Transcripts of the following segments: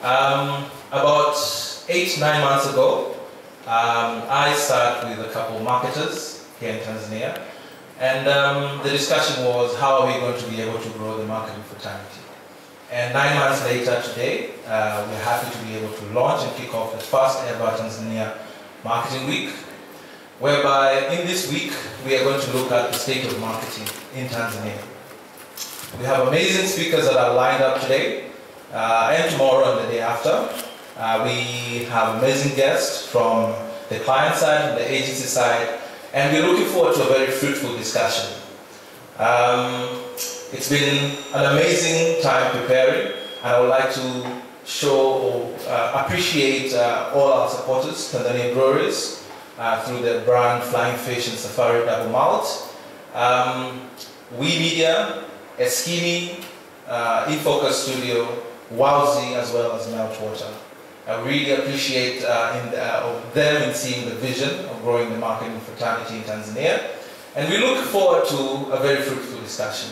About 8-9 months ago, I sat with a couple of marketers here in Tanzania, and the discussion was how are we going to be able to grow the marketing fraternity. And 9 months later today, we're happy to be able to launch and kick off the first ever Tanzania Marketing Week, whereby in this week we are going to look at the state of marketing in Tanzania. We have amazing speakers that are lined up today and tomorrow and the day after. We have amazing guests from the client side and the agency side, and we're looking forward to a very fruitful discussion. It's been an amazing time preparing, and I would like to show or appreciate all our supporters, Tanzania breweries, through the brand Flying Fish and Safari Double Malt, We Media, Eskimi, Infocus Studio, Wowzy, as well as Meltwater. I really appreciate them in seeing the vision of growing the marketing fraternity in Tanzania, and we look forward to a very fruitful discussion.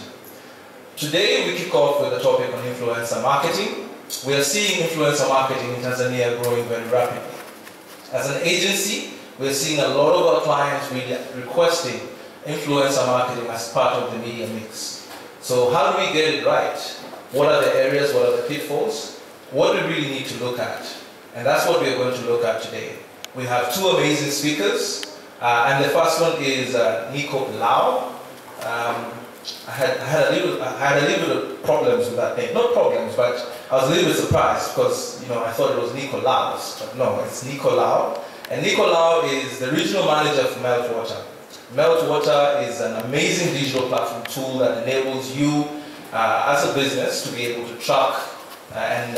Today we kick off with a topic on influencer marketing. We are seeing influencer marketing in Tanzania growing very rapidly. As an agency, we are seeing a lot of our clients really requesting influencer marketing as part of the media mix. So how do we get it right? What are the areas, what are the pitfalls? What do we really need to look at? And that's what we are going to look at today. We have two amazing speakers, and the first one is Nico Lau. I had a little bit of problems with that name. Not problems, but I was a little bit surprised because I thought it was Nicolaus, but no, it's Nico Lau. And Nico Lau is the regional manager for Meltwater. Meltwater is an amazing digital platform tool that enables you as a business to be able to track and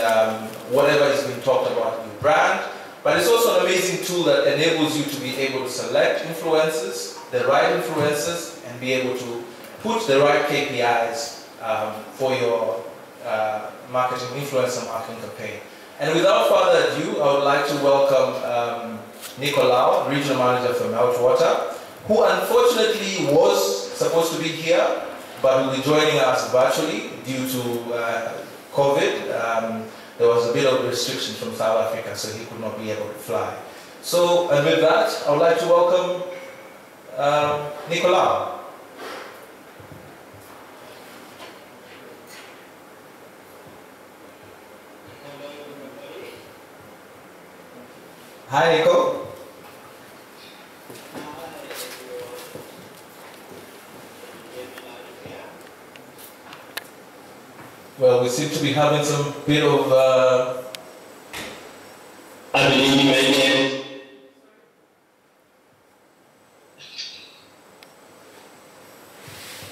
whatever is being talked about in your brand. But it's also an amazing tool that enables you to be able to select influencers, the right influencers, and be able to put the right KPIs for your influencer marketing campaign. And without further ado, I would like to welcome Nico Lau, regional manager for Meltwater, who unfortunately was supposed to be here, but will be joining us virtually due to COVID. There was a bit of restriction from South Africa, so he could not be able to fly. So, and with that, I would like to welcome Nico Lau. Hi, Nico. Well, we seem to be having some bit of... I believe you made it.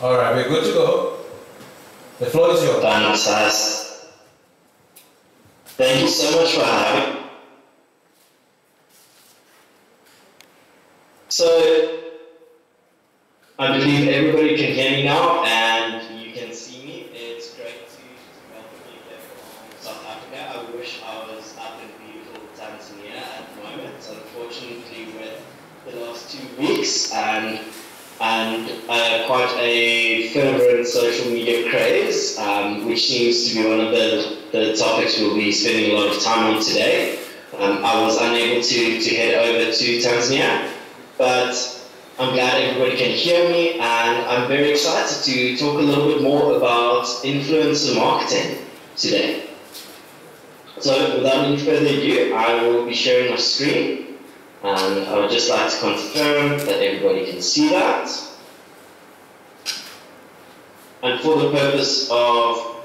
All right, we're good to go. The floor is yours. Fantastic. Thank you so much for having me. So, I believe everybody can hear me now and you can see me. It's great to welcome you here from South Africa. I wish I was up in beautiful Tanzania at the moment. Unfortunately, with the last 2 weeks and quite a fervent social media craze, which seems to be one of the topics we'll be spending a lot of time on today. I was unable to head over to Tanzania, but I'm glad everybody can hear me, and I'm very excited to talk a little bit more about influencer marketing today. So without any further ado, I will be sharing my screen, and I would just like to confirm that everybody can see that. And for the purpose of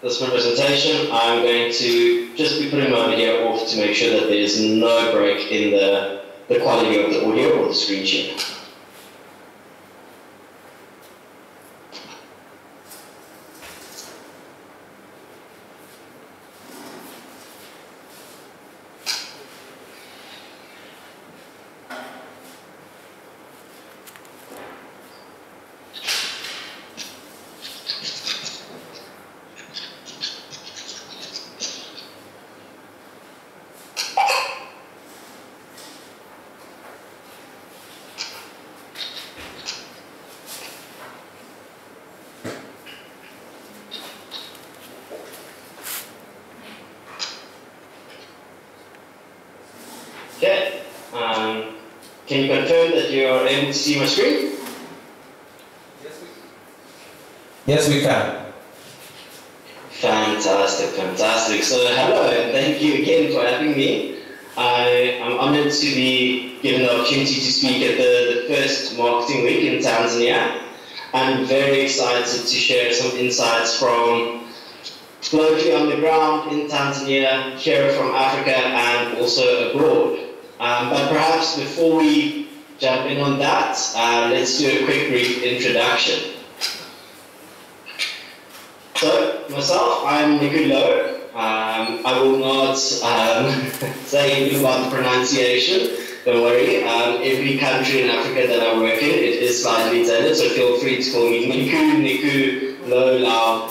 this presentation, I'm going to just be putting my video off to make sure that there is no break in the quality of the audio or the screen share. Can you confirm that you're able to see my screen? Yes, we can. Fantastic, fantastic. So hello, and thank you again for having me. I am honored to be given the opportunity to speak at the first marketing week in Tanzania. I'm very excited to share some insights from locally on the ground in Tanzania, here from Africa, and also abroad. But perhaps before we jump in on that, let's do a quick brief introduction. So, myself, I'm Nicola. I will not say anything about the pronunciation, don't worry. Every country in Africa that I work in, it is slightly tailored, so feel free to call me Niku, Lo, Lao,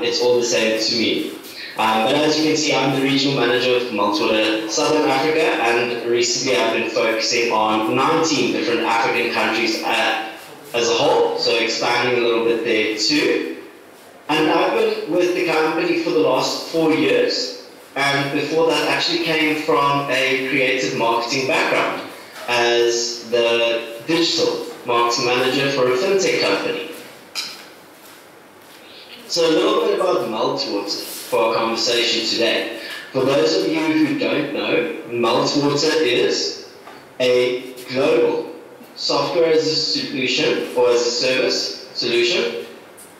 it's all the same to me. But as you can see, I'm the regional manager for Multiwater Southern Africa, and recently I've been focusing on 19 different African countries as a whole, so expanding a little bit there too. And I've been with the company for the last 4 years, and before that actually came from a creative marketing background as the digital marketing manager for a fintech company. So a little bit about Multiwater for our conversation today. For those of you who don't know, Multiwater is a global software as a solution or as a service solution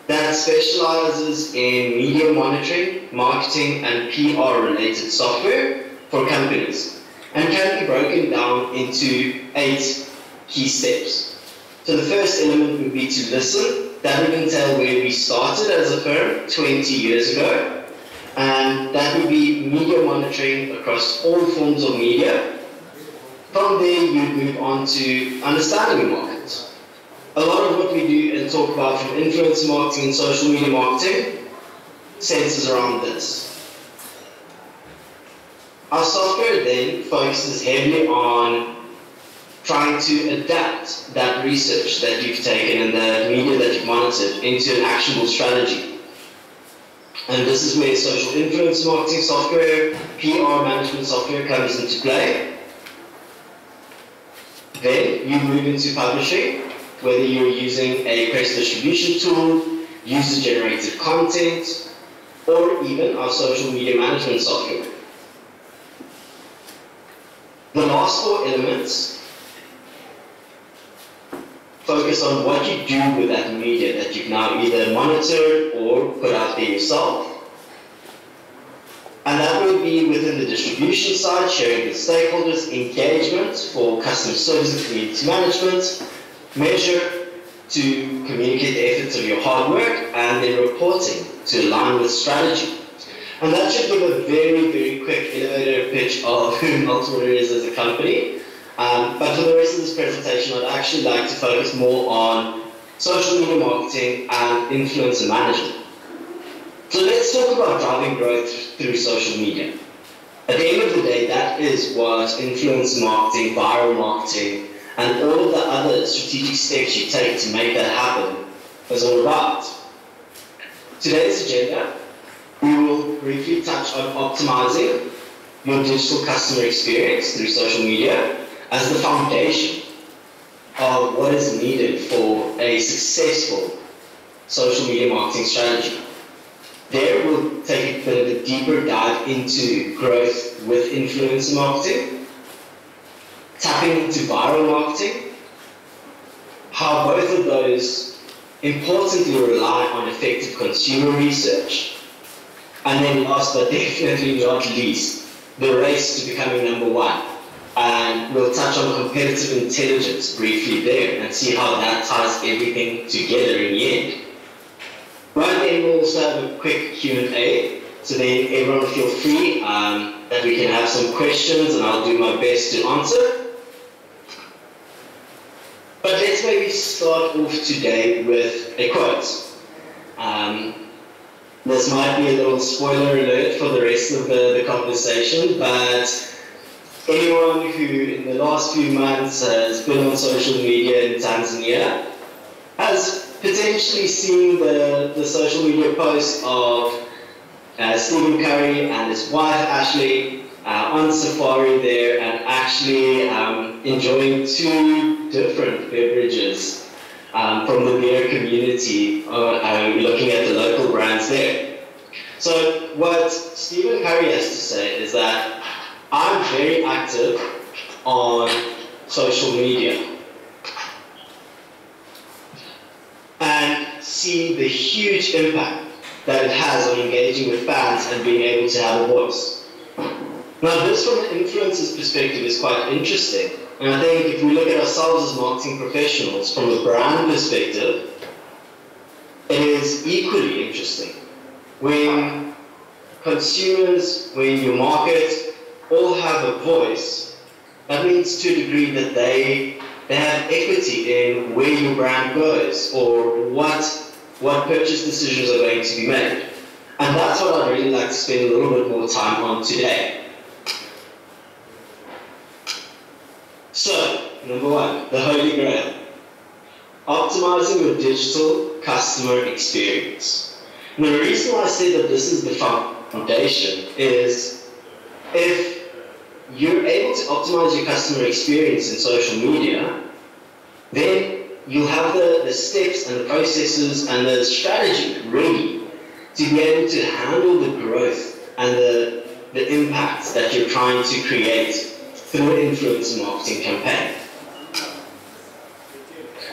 that specializes in media monitoring, marketing, and PR related software for companies, and can be broken down into 8 key steps. So the first element would be to listen. That would entail where we started as a firm 20 years ago, and that would be media monitoring across all forms of media. From there, you'd move on to understanding the market. A lot of what we do and talk about from influencer marketing and social media marketing centers around this. Our software then focuses heavily on trying to adapt that research that you've taken and the media that you've monitored into an actionable strategy. And this is where social influence marketing software, PR management software comes into play. Then you move into publishing, whether you're using a press distribution tool, user-generated content, or even our social media management software. The last 4 elements focus on what you do with that media that you've now either monitored or put out there yourself. And that will be within the distribution side, sharing with stakeholders, engagement for customer service and community management, measure to communicate the efforts of your hard work, and then reporting to align with strategy. And that should give a very, very quick elevator pitch of who Multiwater is as a company. But for the rest of this presentation, I'd actually like to focus more on social media marketing and influencer management. So let's talk about driving growth through social media. At the end of the day, that is what influencer marketing, viral marketing, and all of the other strategic steps you take to make that happen is all about. Today's agenda, we will briefly touch on optimizing your digital customer experience through social media as the foundation of what is needed for a successful social media marketing strategy. There we'll take a bit of a deeper dive into growth with influencer marketing, tapping into viral marketing, how both of those importantly rely on effective consumer research, and then last but definitely not least, the race to becoming number 1. And we'll touch on competitive intelligence briefly there and see how that ties everything together in the end. Right then we'll also have a quick Q&A, so then everyone feel free that we can have some questions and I'll do my best to answer. But let's maybe start off today with a quote. This might be a little spoiler alert for the rest of the conversation, but anyone who in the last few months has been on social media in Tanzania has potentially seen the social media post of Stephen Curry and his wife Ashley on safari there and actually enjoying two different beverages from the beer community, looking at the local brands there. So what Stephen Curry has to say is that I'm very active on social media and see the huge impact that it has on engaging with fans and being able to have a voice. Now this from an influencer's perspective is quite interesting, and I think if we look at ourselves as marketing professionals from a brand perspective, it is equally interesting. When consumers, when your market all have a voice, that means to a degree that they have equity in where your brand goes or what purchase decisions are going to be made. And that's what I'd really like to spend a little bit more time on today. So, number one, the Holy Grail. Optimizing your digital customer experience. And the reason why I say that this is the foundation is if you're able to optimize your customer experience in social media, then you'll have the steps and the processes and the strategy ready to be able to handle the growth and the impacts that you're trying to create through an influencer marketing campaign.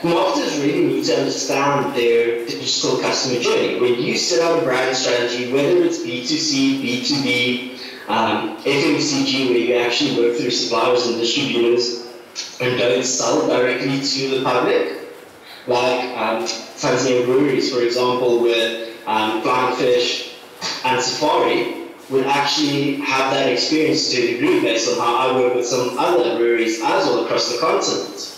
Marketers really need to understand their digital customer journey. When you set out a brand strategy, whether it's B2C, B2B, FMCG, where you actually work through suppliers and distributors and don't sell directly to the public, like Tanzania breweries, for example, with Flying Fish and Safari, would actually have that experience to a degree based on how I work with some other breweries as well across the continent.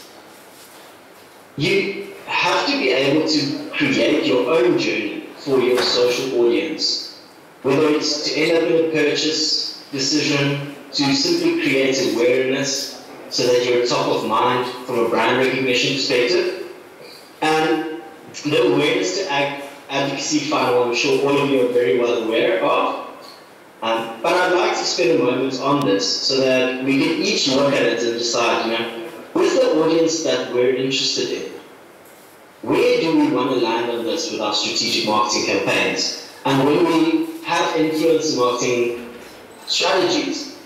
You have to be able to create your own journey for your social audience, whether it's to end up in a purchase decision, to simply create awareness so that you're top of mind from a brand recognition perspective. And the awareness to advocacy funnel, I'm sure all of you are very well aware of. But I'd like to spend a moment on this so that we can each look at it and decide, with the audience that we're interested in, where do we want to land on this with our strategic marketing campaigns? And when we have influencer marketing strategies,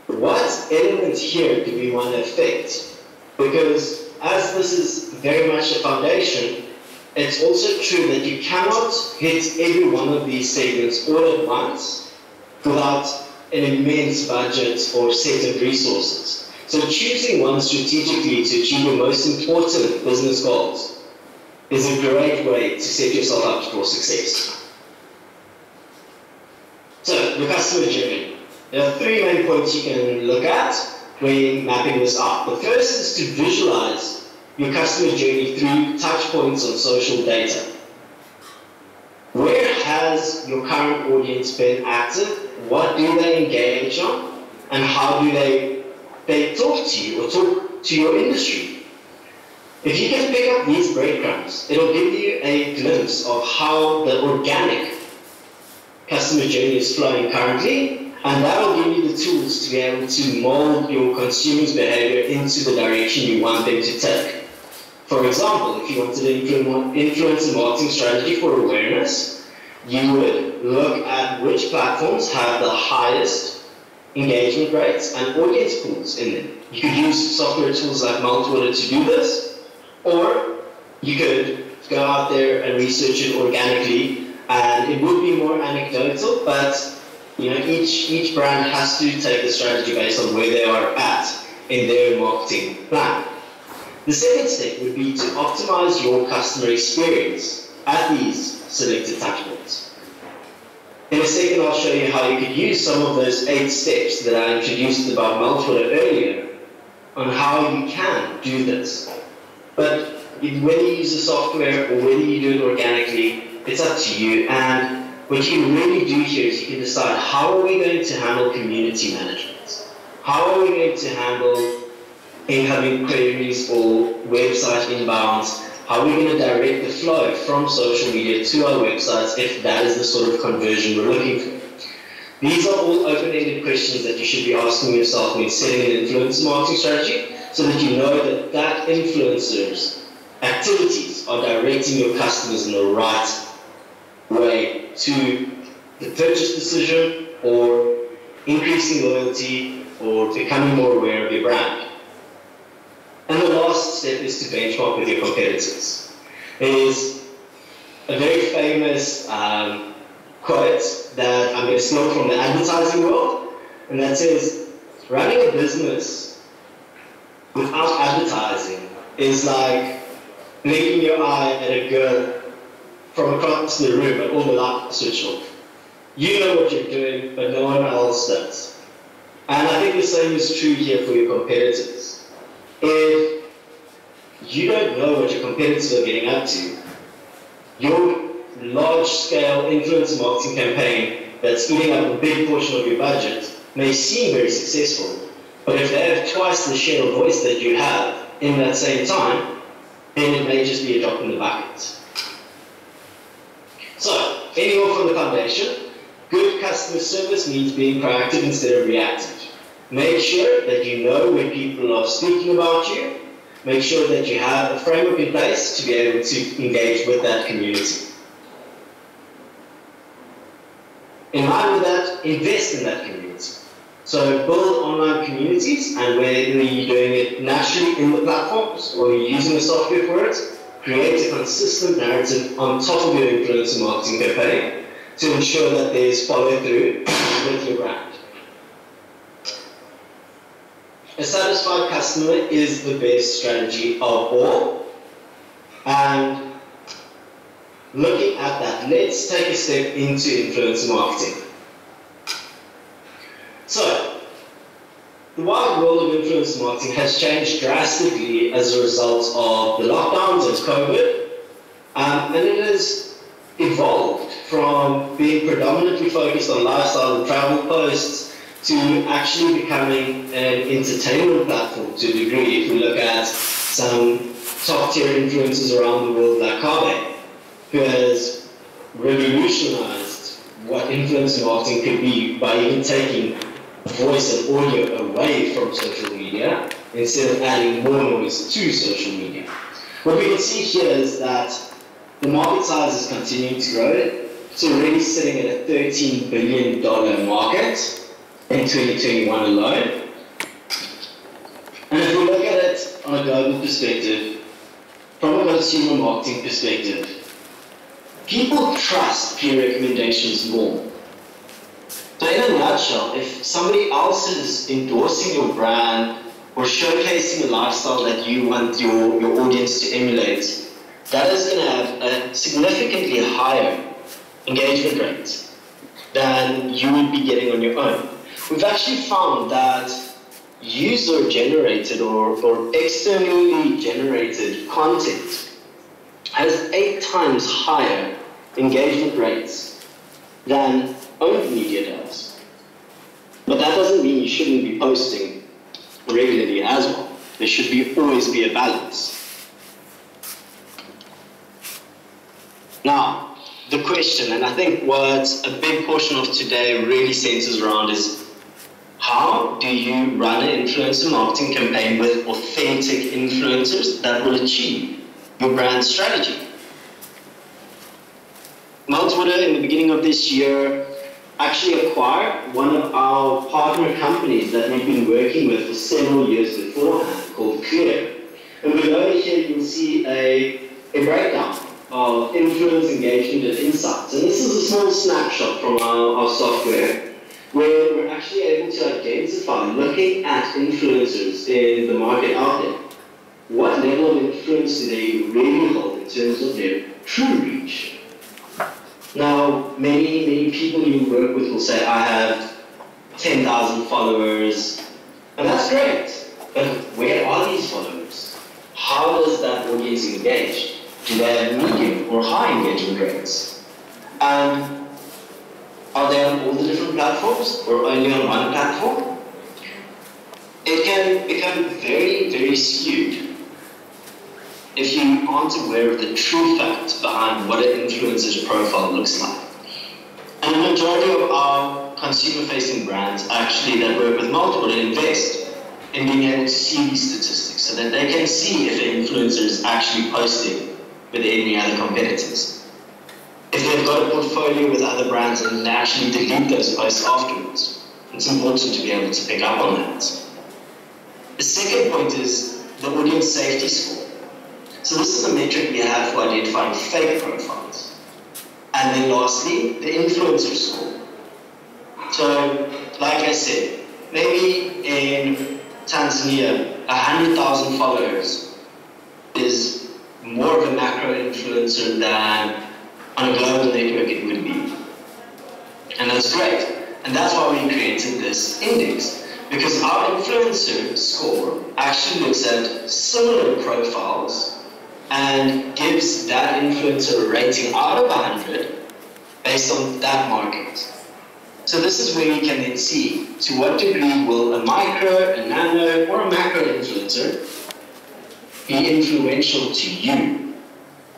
what element here do we want to affect? Because as this is very much the foundation, it's also true that you cannot hit every one of these segments all at once without an immense budget or set of resources. So choosing one strategically to achieve your most important business goals is a great way to set yourself up for success. So, the customer journey. There are three main points you can look at when mapping this out. The first is to visualize your customer journey through touch points on social data. Where has your current audience been active? What do they engage on? And how do they talk to you or talk to your industry? If you can pick up these breadcrumbs, it'll give you a glimpse of how the organic customer journey is flowing currently, and that'll give you the tools to be able to mold your consumers' behavior into the direction you want them to take. For example, if you wanted to influence a marketing strategy for awareness, you would look at which platforms have the highest engagement rates and audience pools in them. You could use software tools like Meltwater to do this, or you could go out there and research it organically, and it would be more anecdotal, but each brand has to take the strategy based on where they are at in their marketing plan. The second step would be to optimize your customer experience at these selected touchpoints. In a second, I'll show you how you could use some of those 8 steps that I introduced about Meltwater earlier on how you can do this. But whether you use the software or whether you do it organically, it's up to you. And what you can really do here is you can decide, how are we going to handle community management? How are we going to handle incoming queries or website inbounds? How are we going to direct the flow from social media to our websites if that is the sort of conversion we're looking for? These are all open-ended questions that you should be asking yourself when setting an influencer marketing strategy, so that you know that that influencer's activities are directing your customers in the right way to the purchase decision, or increasing loyalty, or becoming more aware of your brand. And the last step is to benchmark with your competitors. There's a very famous quote that I'm going to steal from the advertising world, and that says, running a business without advertising is like blinking your eye at a girl from across the room and all the lights switch off. You know what you're doing, but no one else does. And I think the same is true here for your competitors. If you don't know what your competitors are getting up to, your large-scale influencer marketing campaign that's eating up a big portion of your budget may seem very successful, but if they have twice the share of voice that you have in that same time, then it may just be a drop in the bucket. So, ending off from the foundation, good customer service means being proactive instead of reactive. Make sure that you know when people are speaking about you. Make sure that you have a framework in place to be able to engage with that community. In line with that, invest in that community. So build online communities, and whether you're doing it naturally in the platforms or you're using the software for it, create a consistent narrative on top of your influencer marketing campaign to ensure that there's follow-through with your brand. A satisfied customer is the best strategy of all. And looking at that, let's take a step into influencer marketing. So, the wide world of influencer marketing has changed drastically as a result of the lockdowns and COVID, and it has evolved from being predominantly focused on lifestyle and travel posts to actually becoming an entertainment platform to a degree. If we look at some top-tier influencers around the world like Grail, who has revolutionized what influencer marketing could be by even taking voice and audio away from social media instead of adding more noise to social media. What we can see here is that the market size is continuing to grow. It's already sitting at a $13 billion market in 2021 alone. And if we look at it on a global perspective, from a consumer marketing perspective, people trust peer recommendations more. So in a nutshell, if somebody else is endorsing your brand or showcasing a lifestyle that you want your audience to emulate, that is going to have a significantly higher engagement rate than you would be getting on your own. We've actually found that user-generated or externally generated content has 8 times higher engagement rates than owned media does. But that doesn't mean you shouldn't be posting regularly as well. There should always be a balance. Now, the question, and I think what a big portion of today really centers around, is how do you run an influencer marketing campaign with authentic influencers that will achieve your brand strategy? Meltwater, in the beginning of this year, actually acquired one of our partner companies that we've been working with for several years beforehand, called Grail. And below here you'll see a breakdown of influence, engagement, and insights. And this is a small snapshot from our software, where we're actually able to identify, looking at influencers in the market out there, what level of influence do they really hold in terms of their true reach. Now, many people you work with will say, I have 10,000 followers, and that's great, but where are these followers? How does that audience engage? Do they have medium or high engagement rates? And are they on all the different platforms or only on one platform? It can become very, very skewed if you aren't aware of the true facts behind what an influencer's profile looks like. And the majority of our consumer-facing brands actually that work with multiple invest in being able to see these statistics so that they can see if an influencer is actually posting with any other competitors. If they've got a portfolio with other brands and they actually delete those posts afterwards, it's important to be able to pick up on that. The second point is the audience safety score. So this is a metric we have for identifying fake profiles. And then lastly, the influencer score. So, like I said, maybe in Tanzania, 100,000 followers is more of a macro influencer than on a global network it would be. And that's great. And that's why we created this index. Because our influencer score actually looks at similar profiles and gives that influencer a rating out of 100 based on that market. So this is where you can then see to what degree will a micro, a nano, or a macro influencer be influential to you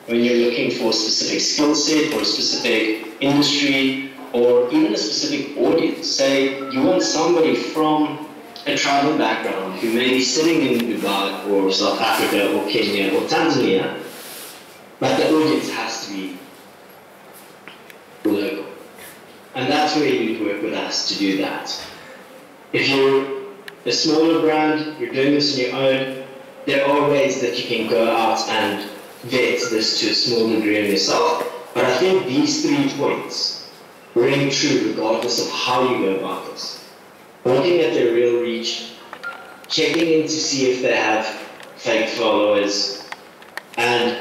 when you're looking for a specific skill set or a specific industry or even a specific audience. Say you want somebody from a travel background who may be sitting in Dubai or South Africa or Kenya or Tanzania, but the audience has to be local. And that's where you'd work with us to do that. If you're a smaller brand, you're doing this on your own, there are ways that you can go out and vet this to a small degree on yourself. But I think these 3 points ring true regardless of how you go about this. Looking at their real reach, checking in to see if they have fake followers, and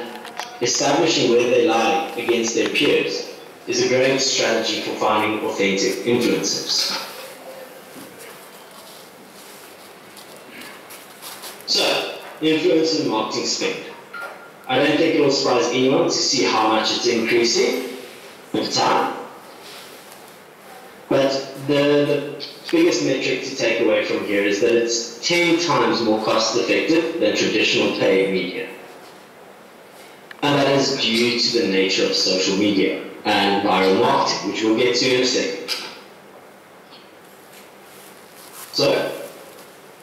establishing where they lie against their peers is a great strategy for finding authentic influencers. So, influencer marketing spend. I don't think it will surprise anyone to see how much it's increasing over time. But the biggest metric to take away from here is that it's 10 times more cost effective than traditional paid media. And that is due to the nature of social media and viral marketing, which we'll get to in a second. So,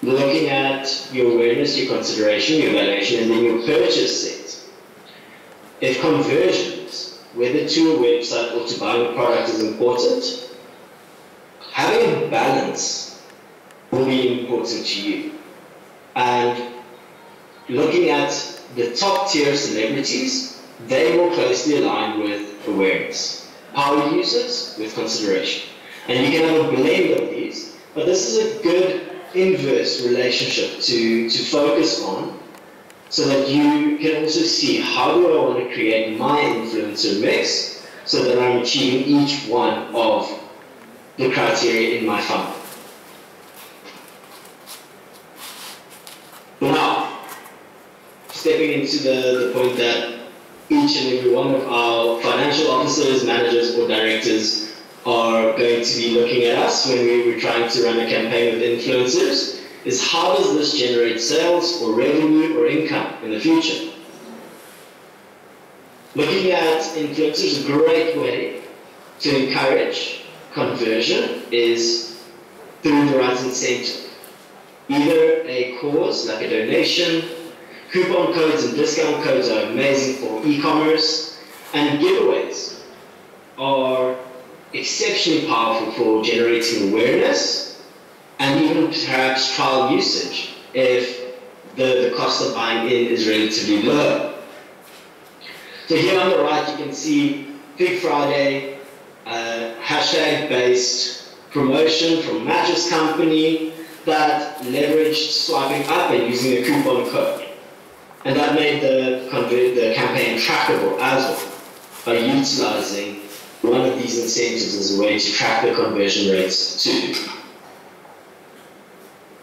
looking at your awareness, your consideration, your evaluation, and then your purchase set. If conversions, whether to a website or to buying a product, is important, having a balance will be important to you. And looking at the top tier celebrities, they will closely align with awareness. Power users with consideration. And you can have a blend of these, but this is a good inverse relationship to focus on so that you can also see how do I want to create my influencer mix so that I'm achieving each one of the criteria in my funnel. Now, stepping into the point that each and every one of our financial officers, managers, or directors are going to be looking at us when we're trying to run a campaign with influencers is how does this generate sales or revenue or income in the future? Looking at influencers, a great way to encourage conversion is through the right incentive. Either a cause like a donation, coupon codes and discount codes are amazing for e-commerce, and giveaways are exceptionally powerful for generating awareness and even perhaps trial usage if the cost of buying in is relatively low. So here on the right you can see Big Friday, hashtag-based promotion from a mattress company that leveraged swiping up and using a coupon code. And that made the campaign trackable as well by utilizing one of these incentives as a way to track the conversion rates too.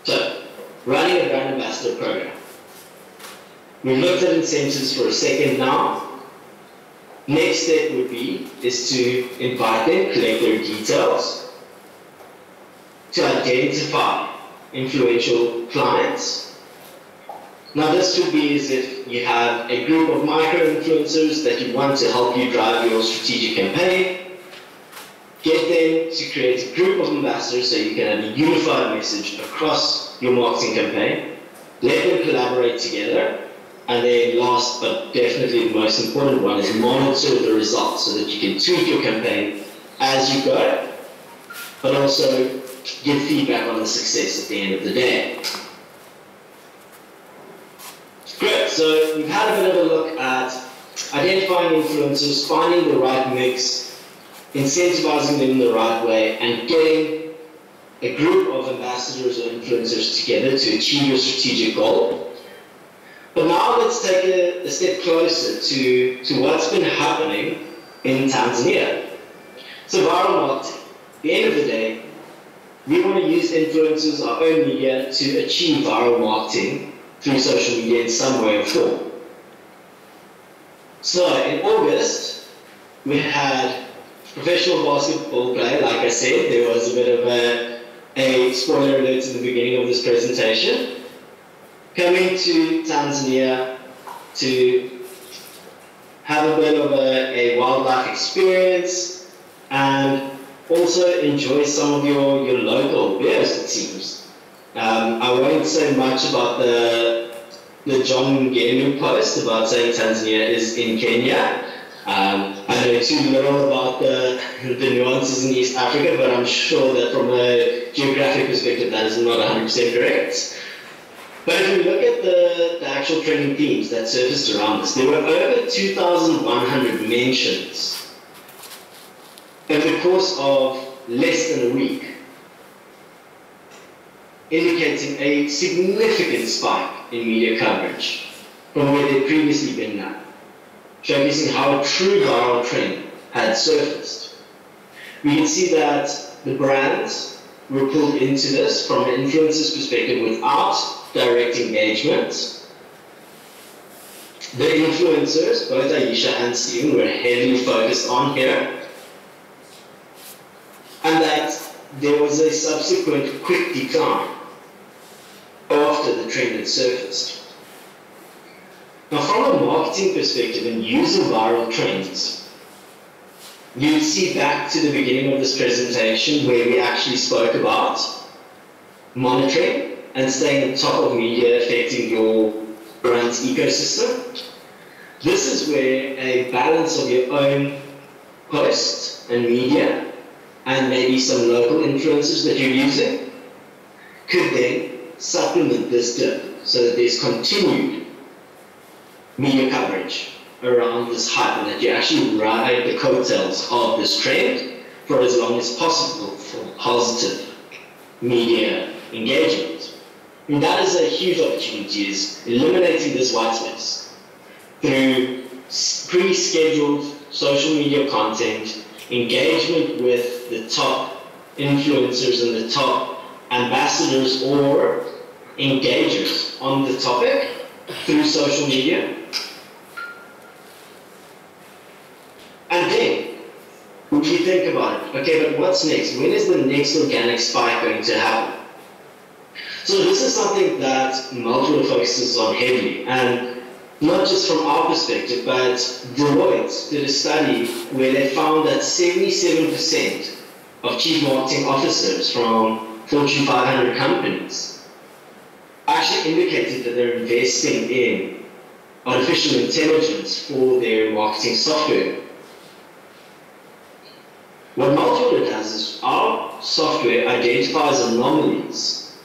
So, running a brand ambassador program. We've looked at incentives for a second now. Next step would be is to invite them, collect their details, to identify influential clients. Now this would be as if you have a group of micro-influencers that you want to help you drive your strategic campaign. Get them to create a group of ambassadors so you can have a unified message across your marketing campaign. Let them collaborate together. And then last but definitely the most important one is monitor the results so that you can tweak your campaign as you go, but also give feedback on the success at the end of the day. Great, so we've had a bit of a look at identifying influencers, finding the right mix, incentivizing them in the right way, and getting a group of ambassadors or influencers together to achieve your strategic goal. But now let's take a step closer to what's been happening in Tanzania. So viral marketing. At the end of the day, we want to use influencers, our own media, to achieve viral marketing through social media in some way or form. So in August, we had professional basketball play. Like I said, there was a bit of a spoiler alert in the beginning of this presentation. Coming to Tanzania to have a bit of a wildlife experience and also enjoy some of your local beers, it seems. I won't say much about the John Ngenu post about saying Tanzania is in Kenya. I know too little about the nuances in East Africa, but I'm sure that from a geographic perspective that is not 100% correct. But if we look at the actual trending themes that surfaced around this, there were over 2,100 mentions over the course of less than a week, indicating a significant spike in media coverage from where they'd previously been now, showcasing how a true viral trend had surfaced. We can see that the brands were pulled into this from an influencer's perspective without direct engagement. The influencers, both Aisha and Steven, were heavily focused on here, and that there was a subsequent quick decline after the trend had surfaced. Now, from a marketing perspective and using viral trends, you see back to the beginning of this presentation where we actually spoke about monitoring and staying on top of media affecting your brand's ecosystem. This is where a balance of your own posts and media and maybe some local influencers that you're using could then supplement this dip so that there's continued media coverage around this hype and that you actually ride the coattails of this trend for as long as possible for positive media engagement. And that is a huge opportunity, is eliminating this white space through pre-scheduled social media content, engagement with the top influencers and the top ambassadors or engagers on the topic through social media. And then, when you think about it, okay, but what's next? When is the next organic spike going to happen? So this is something that Multiple focuses on heavily, and not just from our perspective, but Deloitte did a study where they found that 77% of chief marketing officers from Fortune 500 companies actually indicated that they're investing in artificial intelligence for their marketing software. What Multiple does is our software identifies anomalies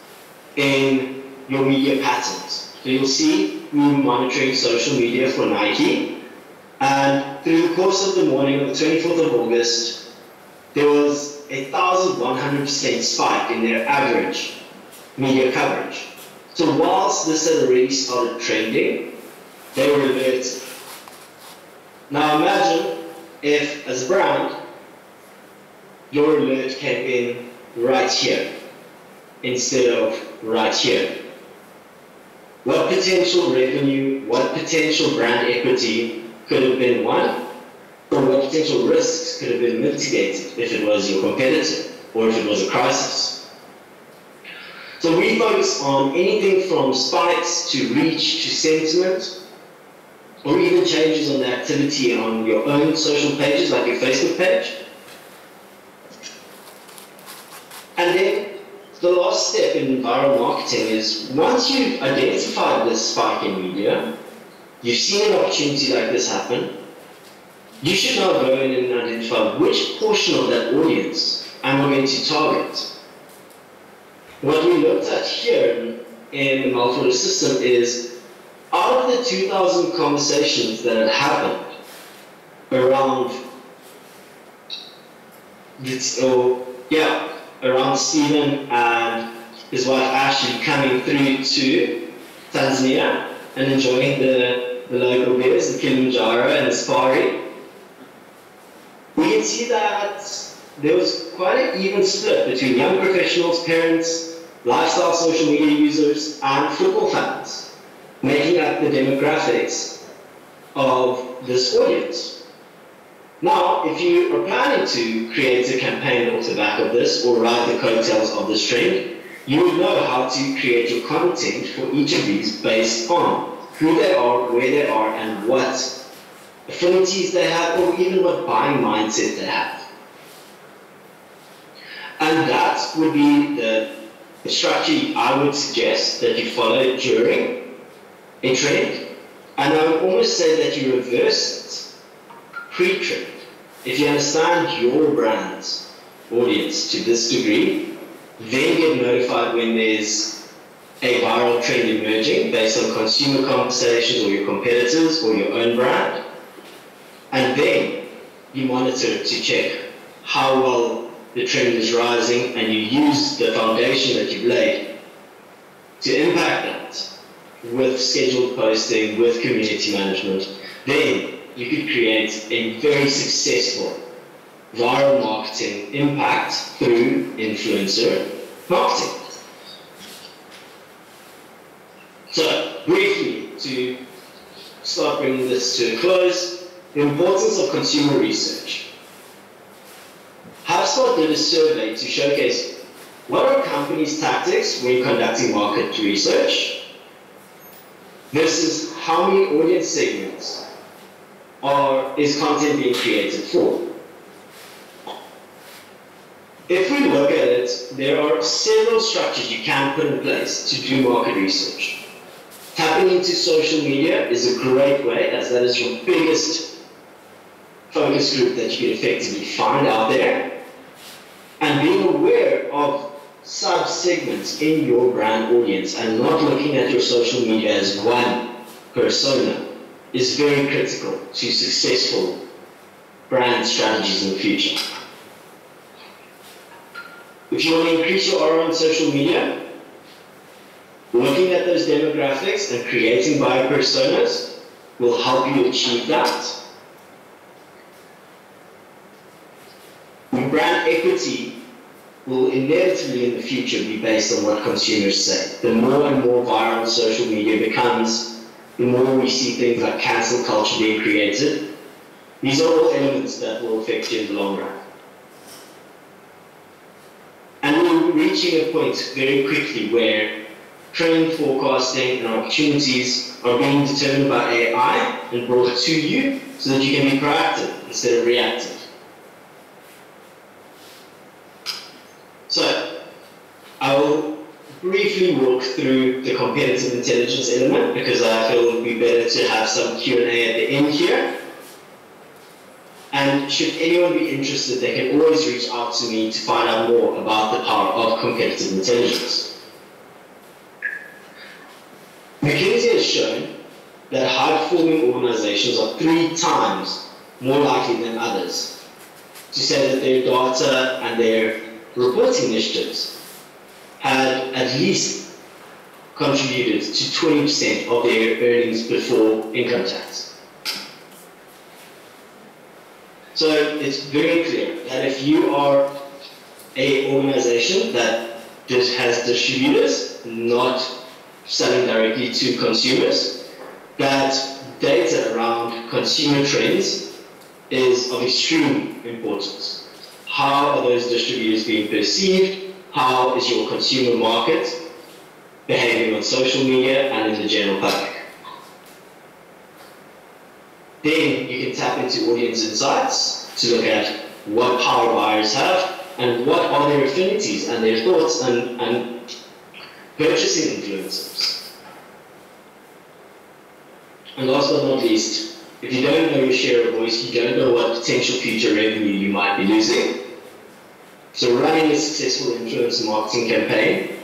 in your media patterns. So you'll see we were monitoring social media for Nike, and through the course of the morning of the 24th of August, there was a 1,100% spike in their average media coverage. So whilst this had already started trending, they were alerted. Now imagine if, as a brand, your alert came in right here instead of right here. What potential revenue, what potential brand equity could have been won, or what potential risks could have been mitigated if it was your competitor or if it was a crisis. So we focus on anything from spikes to reach to sentiment, or even changes on the activity on your own social pages like your Facebook page. And then the last step in viral marketing is once you've identified this spike in media, you've seen an opportunity like this happen, you should now go in and identify which portion of that audience am I going to target. What we looked at here in the multiple system is out of the 2,000 conversations that had happened around around Stephen and his wife Ashley coming through to Tanzania and enjoying the local beers, the Kilimanjaro and the Safari, we can see that there was quite an even split between young professionals, parents, lifestyle social media users, and football fans, making up the demographics of this audience. Now, if you are planning to create a campaign off the back of this or ride the coattails of this trend, you would know how to create your content for each of these based on who they are, where they are, and what affinities they have, or even what buying mindset they have. And that would be the strategy I would suggest that you follow during a trend. And I would almost say that you reverse it pre-trend. If you understand your brand's audience to this degree, then get notified when there's a viral trend emerging based on consumer conversations or your competitors or your own brand. And then you monitor to check how well the trend is rising, and you use the foundation that you've laid to impact that with scheduled posting, with community management. Then you could create a very successful viral marketing impact through influencer marketing. So, briefly, to start bringing this to a close, the importance of consumer research. HubSpot did a survey to showcase what are companies' tactics when conducting market research versus how many audience segments is content being created for. If we look at it, there are several structures you can put in place to do market research. Tapping into social media is a great way, as that is your biggest focus group that you can effectively find out there. And being aware of sub-segments in your brand audience and not looking at your social media as one persona is very critical to successful brand strategies in the future. If you want to increase your aura on social media, looking at those demographics and creating buyer personas will help you achieve that. Brand equity will inevitably in the future be based on what consumers say. The more and more viral social media becomes, the more we see things like cancel culture being created. These are all elements that will affect you in the long run. And we're reaching a point very quickly where trend forecasting and opportunities are being determined by AI and brought to you so that you can be proactive instead of reactive. So, I will briefly walk through the competitive intelligence element because I feel it would be better to have some Q&A at the end here. And should anyone be interested, they can always reach out to me to find out more about the power of competitive intelligence. McKinsey has shown that high-performing organizations are 3 times more likely than others to say that their data and their reporting initiatives had at least contributed to 20% of their earnings before income tax. So it's very clear that if you are an organization that has distributors, not selling directly to consumers, that data around consumer trends is of extreme importance. How are those distributors being perceived? How is your consumer market behaving on social media and in the general public? Then you can tap into audience insights to look at what power buyers have and what are their affinities and their thoughts and purchasing influencers. And last but not least, if you don't know your share of voice, you don't know what potential future revenue you might be losing. So running a successful influencer marketing campaign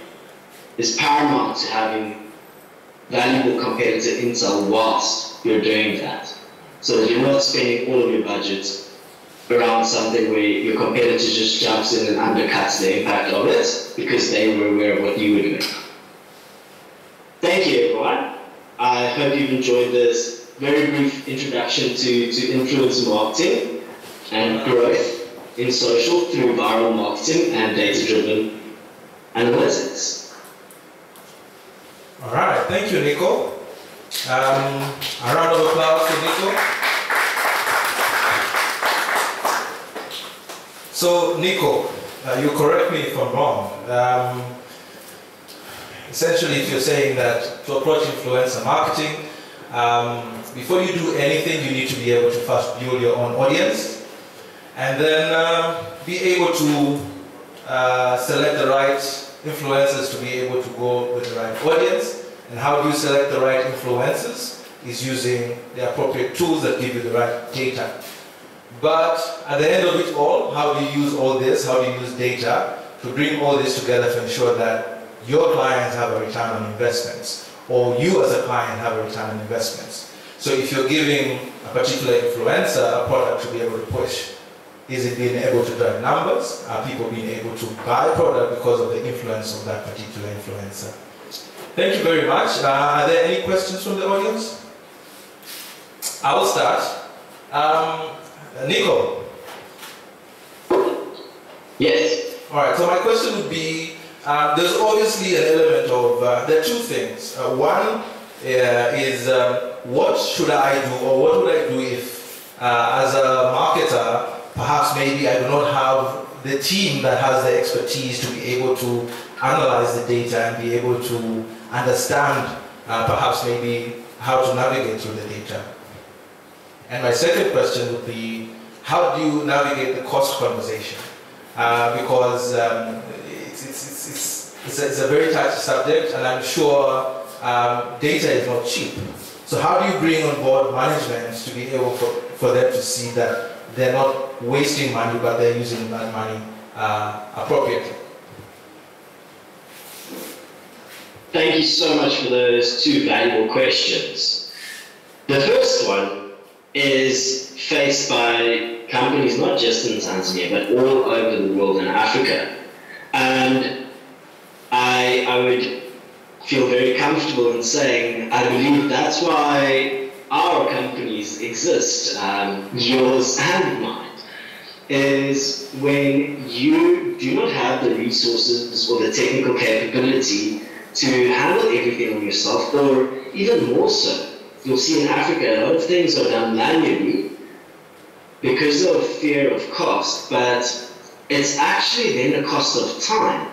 is paramount to having valuable competitor intel whilst you're doing that. So that you're not spending all of your budget around something where your competitor just jumps in and undercuts the impact of it because they were aware of what you were doing. Thank you, everyone. I hope you've enjoyed this very brief introduction to influencer marketing and growth in social through viral marketing and data-driven analytics. All right, thank you, Nico. A round of applause for Nico. So, Nico, you correct me if I'm wrong. Essentially, if you're saying that to approach influencer marketing, before you do anything, you need to be able to first build your own audience, and then be able to select the right influencers to be able to go with the right audience. And how do you select the right influencers? Is using the appropriate tools that give you the right data. But at the end of it all, how do you use all this? How do you use data to bring all this together to ensure that your clients have a return on investments, or you as a client have a return on investments? So if you're giving a particular influencer a product to be able to push, is it being able to drive numbers? Are people being able to buy a product because of the influence of that particular influencer? Thank you very much. Are there any questions from the audience? I will start. Nico? Yes. All right, so my question would be, there's obviously an element of, there are two things. One is what should I do, or what would I do if, as a marketer, perhaps maybe I do not have the team that has the expertise to be able to analyze the data and be able to understand perhaps maybe how to navigate through the data. And my second question would be, how do you navigate the cost conversation? Because it's a very touchy subject, and I'm sure data is not cheap. So how do you bring on board management to be able for them to see that they're not wasting money, but they're using that money appropriately? Thank you so much for those two valuable questions. The first one is faced by companies not just in Tanzania, but all over the world in Africa. And I would feel very comfortable in saying, I believe that's why our companies exist, yours and mine, is when you do not have the resources or the technical capability to handle everything on yourself, or even more so. You'll see in Africa, a lot of things are done manually because of fear of cost, but it's actually then a cost of time,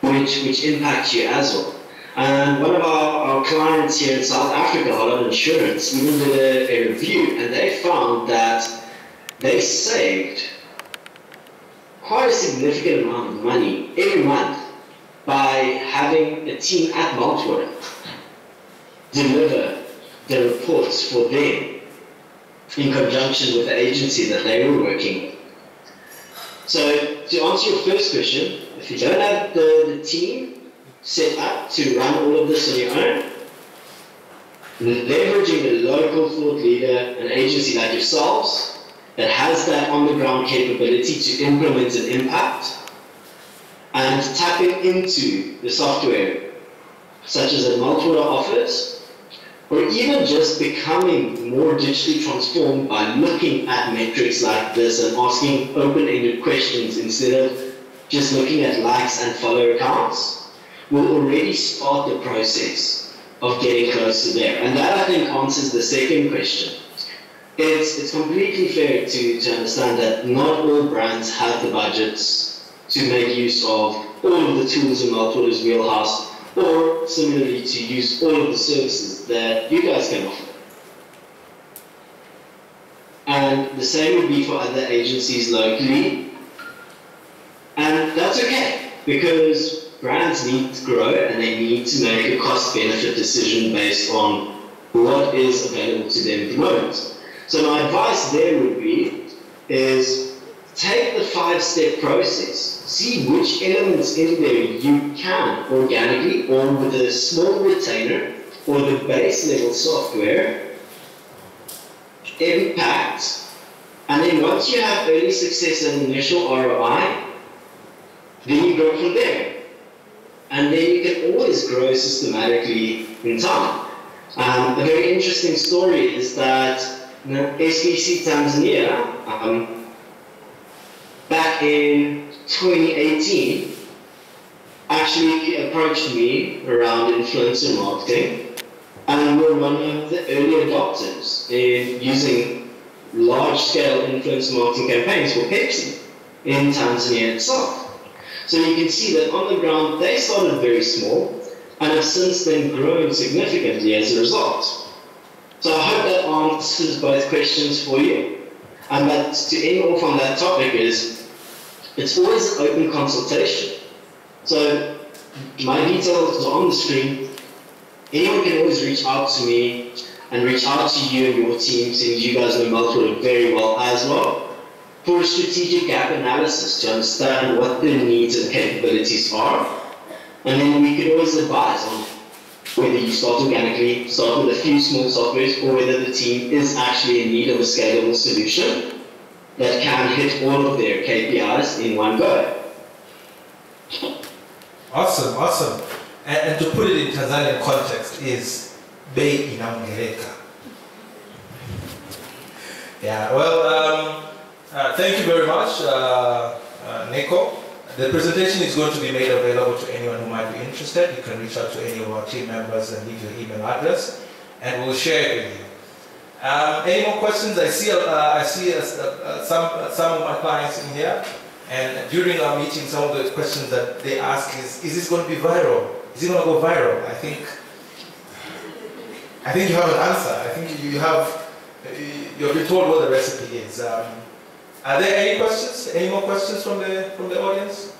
which impacts you as well. And one of our clients here in South Africa, Holland Insurance, even did a review, and they found that they saved quite a significant amount of money every month by having a team at Meltwater deliver the reports for them in conjunction with the agency that they were working with. So to answer your first question, if you don't have the team set up to run all of this on your own, leveraging a local thought leader, an agency like yourselves that has that on-the-ground capability to implement an impact, and tapping into the software such as a Meltwater offers, or even just becoming more digitally transformed by looking at metrics like this and asking open-ended questions instead of just looking at likes and follow accounts, will already start the process of getting closer there. And that, I think, answers the second question. It's completely fair to understand that not all brands have the budgets to make use of all of the tools in Meltwater's wheelhouse, or similarly to use all of the services that you guys can offer. And the same would be for other agencies locally. And that's okay, because brands need to grow and they need to make a cost-benefit decision based on what is available to them at the moment. So my advice there would be is take the 5-step process, see which elements in there you can organically or with a small retainer or the base level software impact, and then once you have early success and initial ROI, then you go from there. And then you can always grow systematically in time. A very interesting story is that SBC Tanzania, back in 2018, actually approached me around influencer marketing, and we're one of the early adopters in using large-scale influencer marketing campaigns for Pepsi in Tanzania itself. So you can see that on the ground, they started very small and have since then grown significantly as a result. So I hope that answers both questions for you. And but to end off on that topic is, it's always an open consultation. So my details are on the screen. Anyone can always reach out to me and reach out to you and your team, since you guys know Meltwater very well as well, for a strategic gap analysis to understand what the needs and capabilities are. And then we could always advise on whether you start organically, start with a few small softwares, or whether the team is actually in need of a scalable solution that can hit all of their KPIs in one go. Awesome, awesome. And to put it in Tanzanian context is bei inaongeleka. Yeah, well, thank you very much, Nico. The presentation is going to be made available to anyone who might be interested. You can reach out to any of our team members and leave your email address, and we'll share it with you. Any more questions? I see some of my clients in here, and during our meeting, some of the questions that they ask is this going to be viral? Is it going to go viral? I think you have an answer. I think you've been told what the recipe is. Are there any questions? Any more questions from the audience?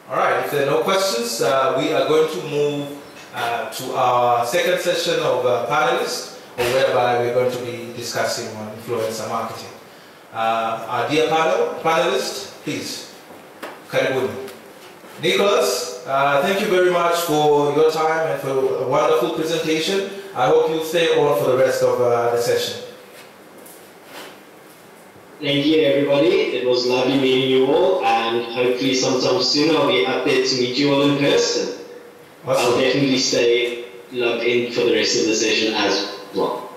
All right. If there are no questions, we are going to move to our second session of panelists, whereby we're going to be discussing on influencer marketing. Our dear panelists, please, karibuni. Nicholas, thank you very much for your time and for a wonderful presentation. I hope you'll stay on for the rest of the session. Thank you, everybody. It was lovely meeting you all, and hopefully sometime soon I'll be up there to meet you all in person. Awesome. I'll definitely stay logged in for the rest of the session as well.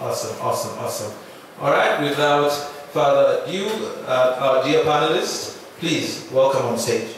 Awesome, awesome, awesome. All right, without further ado, our dear panelists, please welcome on stage.